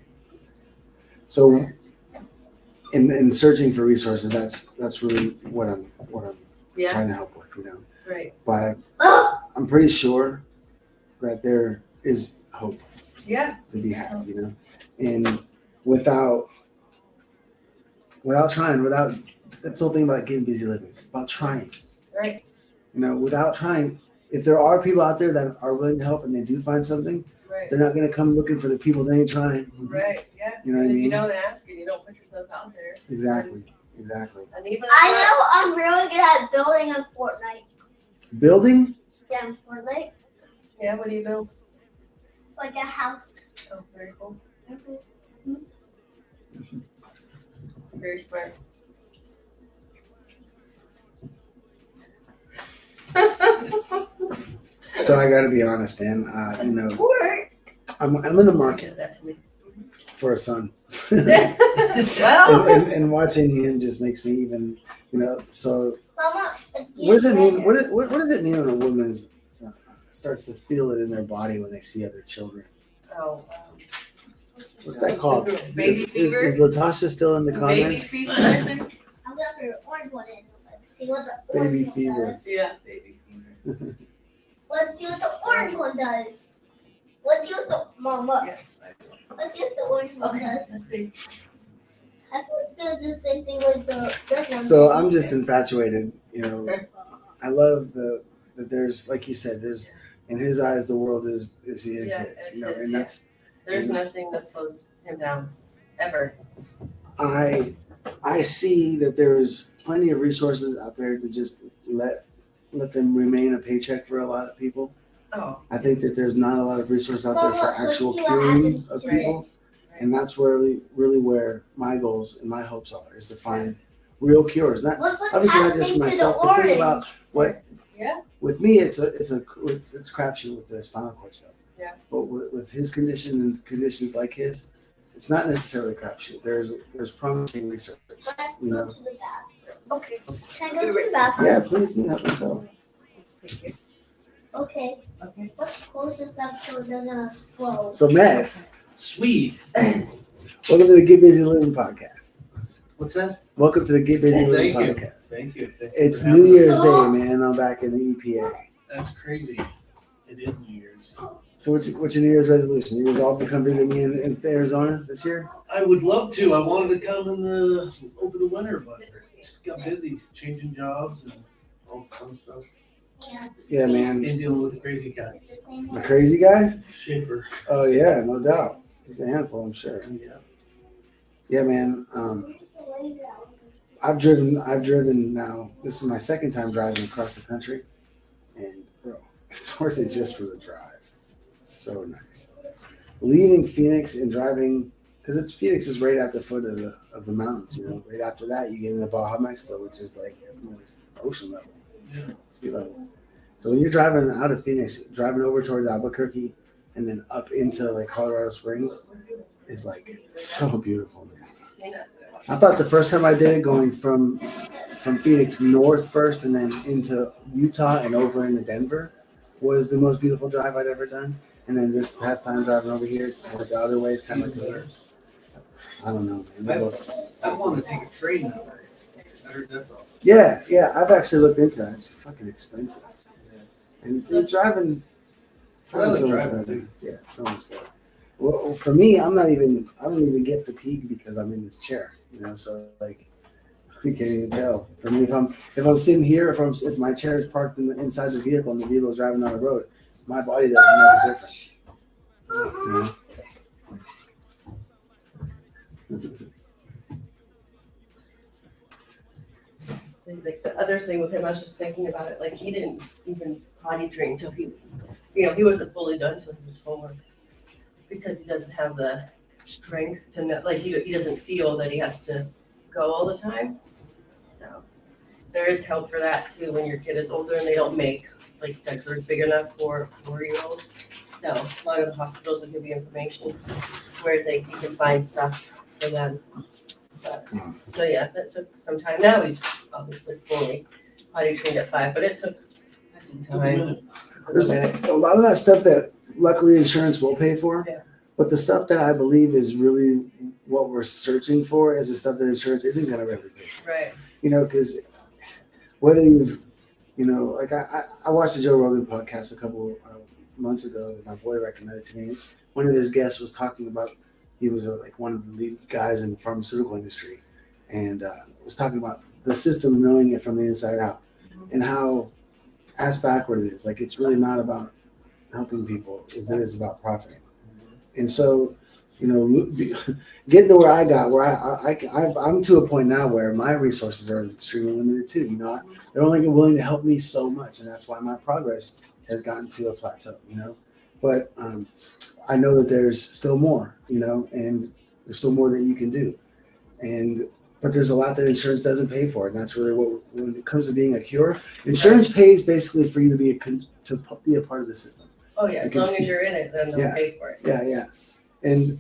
So, in searching for resources, that's really what I'm trying to help with, Right. But I'm pretty sure that there is hope. Yeah. To be had, and without trying, that's the whole thing about Git Bizzy Livin. It's about trying. Right. Without trying, if there are people out there that are willing to help and they do find something, right. They're not going to come looking for the people that ain't trying. Right. Yeah. You know what I mean? If you don't ask and you don't put yourself out there. Exactly. And even I know I'm really good at building a Fortnite. Building? Yeah, Fortnite. Yeah. What do you build? Like a house. Oh, very cool. Very smart. So I got to be honest, man. I'm in the market for a son, and watching him just makes me even, So Mama, what does it mean? What does it mean when a woman starts to feel it in their body when they see other children? Oh, What's that called? Baby fever? Is Latasha still in the Baby comments? fever, I think. I'm gonna put an orange one in. Let's see what the Baby orange one fever. does. Yeah, baby fever. Let's see what the orange one does. Let's see what the mama. Yes. Let's see what the orange one Okay, does. let's see. I think it's gonna do the same thing with the red one. So I'm just infatuated, you know. I love that there's, like you said, there's in his eyes the world is his, Yeah, you know, it's and his, that's There's nothing that slows him down, ever. I see that there's plenty of resources out there to just let them remain a paycheck for a lot of people. Oh, I think that there's not a lot of resources out there for Well, let's actual see what curing happens of to people. this. And that's really where my goals and my hopes are, is to find real cures. Not Look what's obviously not just for happening to the myself, but think orange. about what. Yeah. With me, it's crapshoot with the spinal cord stuff. Yeah. But with his condition and conditions like his, it's not necessarily crapshoot. There's promising research. But I have to You go know. to the bathroom. okay. Can I go to the bathroom? Yeah, please do help myself. Thank you. Okay. Okay. Let's close this up so it doesn't explode. So Max, Swede. welcome to the Git Bizzy Livin podcast. What's that? Welcome to the Git Bizzy Livin Thank you. podcast. Thank you. Thank you It's for New having Year's us. Day, man. I'm back in the EPA. That's crazy. It is New Year's. So what's your New Year's resolution? You resolved to come visit me in Arizona this year? I would love to. I wanted to come over the winter, but just got busy changing jobs and all fun stuff. Yeah, man. And dealing with a crazy guy, The crazy guy? Schaeffer. Oh yeah, no doubt. He's a handful, I'm sure. Yeah. Yeah, man. I've driven now. This is my second time driving across the country, and bro, it's worth it just for the drive. It's so nice. Leaving Phoenix and driving, because Phoenix is right at the foot of the mountains. You know, right after that you get into Baja, Mexico, which is like, you know, it's ocean level, sea level. So when you're driving out of Phoenix, driving over towards Albuquerque, and then up into like Colorado Springs, is like, it's so beautiful, man. I thought the first time I did it, going from Phoenix north first and then into Utah and over into Denver, was the most beautiful drive I'd ever done. And then this past time driving over here, the other way is kind of like I don't know, man. I want to take a train now. I heard that's all. Yeah, I've actually looked into that. It's fucking expensive. And driving so much better. Yeah, so much better. Well, for me, I don't even get fatigued because I'm in this chair, you know. So like, you can't even tell. For me, if I'm sitting here, if my chair is parked inside the vehicle and the vehicle is driving down the road, my body doesn't know the difference. You know? Like the other thing with him, I was just thinking about it. Like he didn't even potty train until he wasn't fully done until he was 4, because he doesn't have the strength to know. Like he doesn't feel that he has to go all the time. So there is help for that too when your kid is older and they don't make like diapers big enough for 4-year-olds. So a lot of the hospitals will give you information where you can find stuff for them. But, so yeah, that took some time. Now he's obviously fully potty trained at 5, but it took some time. There's a lot of that stuff that luckily insurance will pay for. Yeah. But the stuff that I believe is really what we're searching for is the stuff that insurance isn't going to really pay for. Right. You know, because whether like I watched the Joe Rogan podcast a couple months ago that my boy recommended to me. One of his guests was talking about, he was like one of the lead guys in the pharmaceutical industry, and was talking about the system, knowing it from the inside out, and how ass backward it is. Like, it's really not about helping people, it is about profiting. And so, you know, getting to where I got, where I'm to a point now where my resources are extremely limited too. You know, they're only willing to help me so much, and that's why my progress has gotten to a plateau. You know, but I know that there's still more. You know, and there's still more that you can do, but there's a lot that insurance doesn't pay for, and that's really what, when it comes to being a cure, insurance pays basically for you to be a part of the system. Oh yeah, as long as you're in it, then they'll pay for it. Yeah. And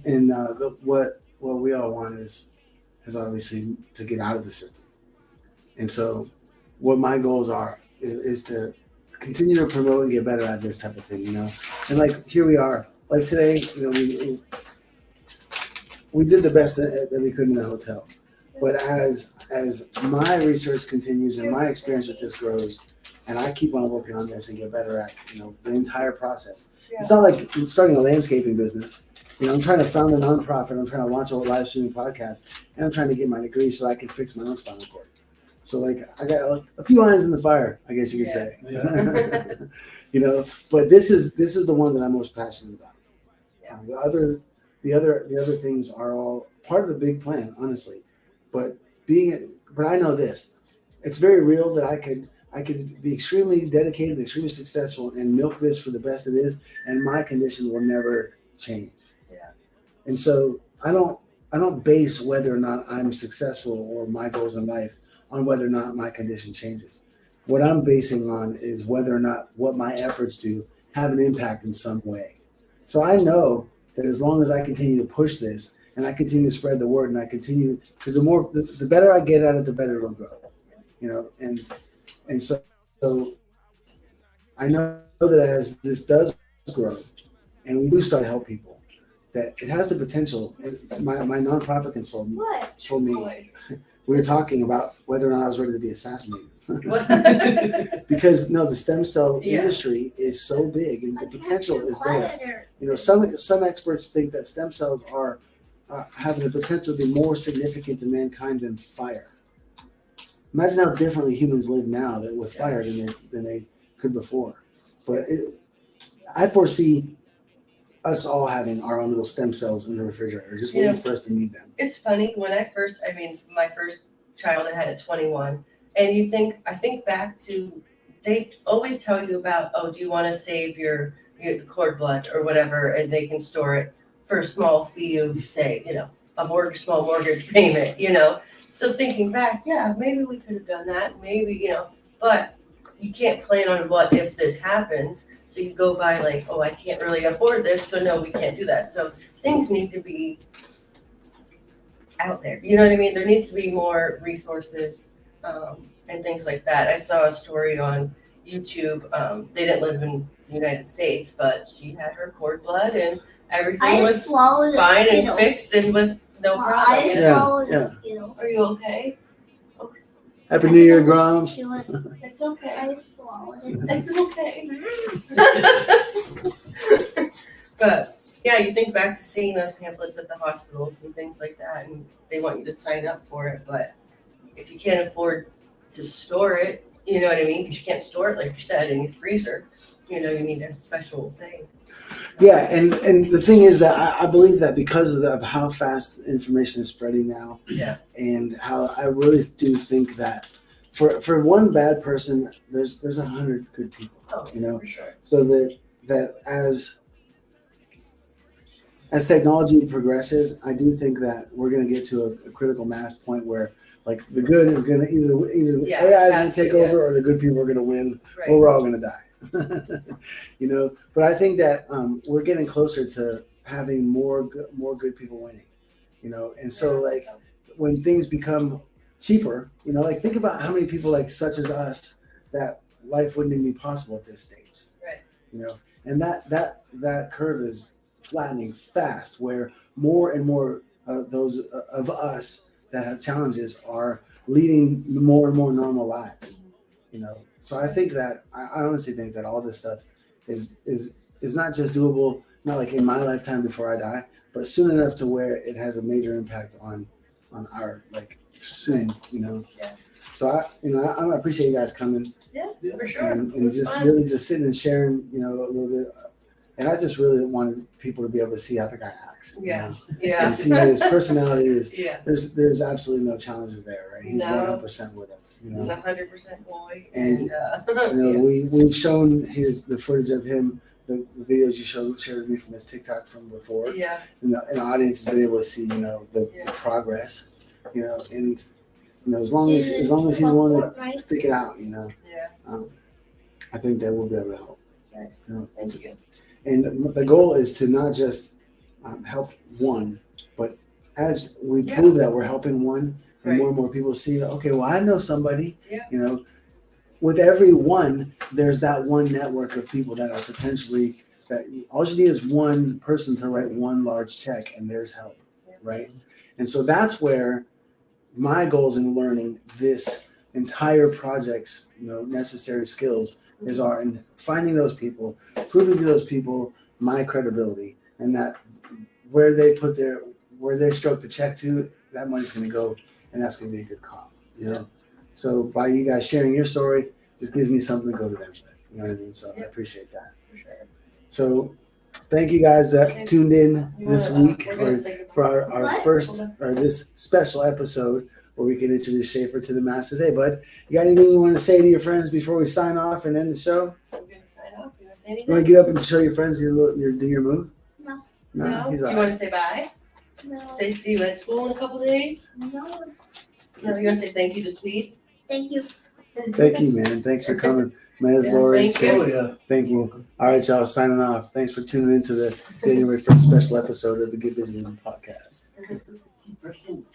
what we all want is obviously to get out of the system. And so what my goals are is to continue to promote and get better at this type of thing, you know. And like, here we are, like today, you know, we did the best that we could in the hotel. But as my research continues and my experience with this grows, and I keep on working on this and get better at the entire process. Yeah. It's not like starting a landscaping business. I'm trying to found a nonprofit. I'm trying to launch a live streaming podcast, and I'm trying to get my degree so I can fix my own spinal cord. So like I got a few irons in the fire, I guess you could say. Yeah. But this is the one that I'm most passionate about. Yeah. The other things are all part of the big plan, honestly. But I know this. It's very real that I could be extremely dedicated, extremely successful, and milk this for the best it is, and my condition will never change. Yeah. And so I don't base whether or not I'm successful or my goals in life on whether or not my condition changes. What I'm basing on is whether or not what my efforts do have an impact in some way. So I know that as long as I continue to push this and I continue to spread the word and I continue, because the better I get at it, the better it'll grow. And so I know that as this does grow and we do start to help people, that it has the potential. My nonprofit consultant told me, we were talking about whether or not I was ready to be assassinated. Because the stem cell industry is so big and the potential is there. Some experts think that stem cells are having the potential to be more significant to mankind than fire. Imagine how differently humans live now with fire than they could before. But I foresee us all having our own little stem cells in the refrigerator, just waiting for us to need them. It's funny when my first child I had at 21, and I think back to, they always tell you about, do you want to save your cord blood or whatever, and they can store it for a small fee of, say, a small mortgage payment, So thinking back, maybe we could have done that, maybe, but you can't plan on what if this happens. So you go by like, I can't really afford this, so no, we can't do that. So things need to be out there. You know what I mean? There needs to be more resources and things like that. I saw a story on YouTube. They didn't live in the United States, but she had her cord blood and everything was fine and fixed and with no problem. Are you okay? Happy New Year, Grams. It's okay. I swallowed it. It's okay. But you think back to seeing those pamphlets at the hospitals and things like that, and they want you to sign up for it. But if you can't afford to store it, you know what I mean? Because you can't store it, like you said, in your freezer. You need a special thing. Yeah, and the thing is that I believe that because of how fast information is spreading now, and how I really do think that for one bad person, there's 100 good people. For sure. So that as technology progresses, I do think that we're going to get to a critical mass point where like the good is going to either AI is going to take over or the good people are going to win, or we're all going to die. But I think that we're getting closer to having more good people winning, and so like when things become cheaper, like think about how many people like such as us that life wouldn't even be possible at this stage, and that curve is flattening fast where more and more those of us that have challenges are leading more and more normal lives, So I think that I honestly think that all this stuff is not just doable, not like in my lifetime before I die, but soon enough to where it has a major impact on our soon, So I appreciate you guys coming. Yeah, for sure. And just really just sitting and sharing, a little bit. And I just really wanted people to be able to see how the guy acts. And see his personality is. There's absolutely no challenges there, right? He's 100% with us. He's 100% boy. And we've shown the footage of him, the videos you shared with me from his TikTok from before. Yeah. And the audience has been able to see, the progress. And as long as he's willing to stick it out, I think that we'll be able to help. Nice. Thank you. And the goal is to not just help one, but as we prove that we're helping one, and more and more people see, okay, well, I know somebody, with every one, there's that one network of people that are potentially, that all you need is one person to write one large check, and there's help. Yeah. right? And so that's where my goals in learning this entire project's necessary skills are in finding those people, proving to those people my credibility, and that where they stroke the check to, that money's going to go, and that's going to be a good cause. So by you guys sharing your story, just gives me something to go to them with. You know what I mean? So I appreciate that. For sure. So thank you guys that tuned in this week for our first or this special episode where we can introduce Shaeffer to the masses. Hey, bud, you got anything you want to say to your friends before we sign off and end the show? We're gonna sign off. You want to say anything? You want to get up and show your friends do your move? No. No. He's Do all you right. want to say bye? No. Say see you at school in a couple days? No. No. You want to say thank you to Swede? Thank you. Thank you, man. Thanks for coming. Mez, Yeah, Lori, thank you. Oh, yeah. Thank you. All right, y'all, signing off. Thanks for tuning in to the January 1st special episode of the Git Bizzy Livin podcast.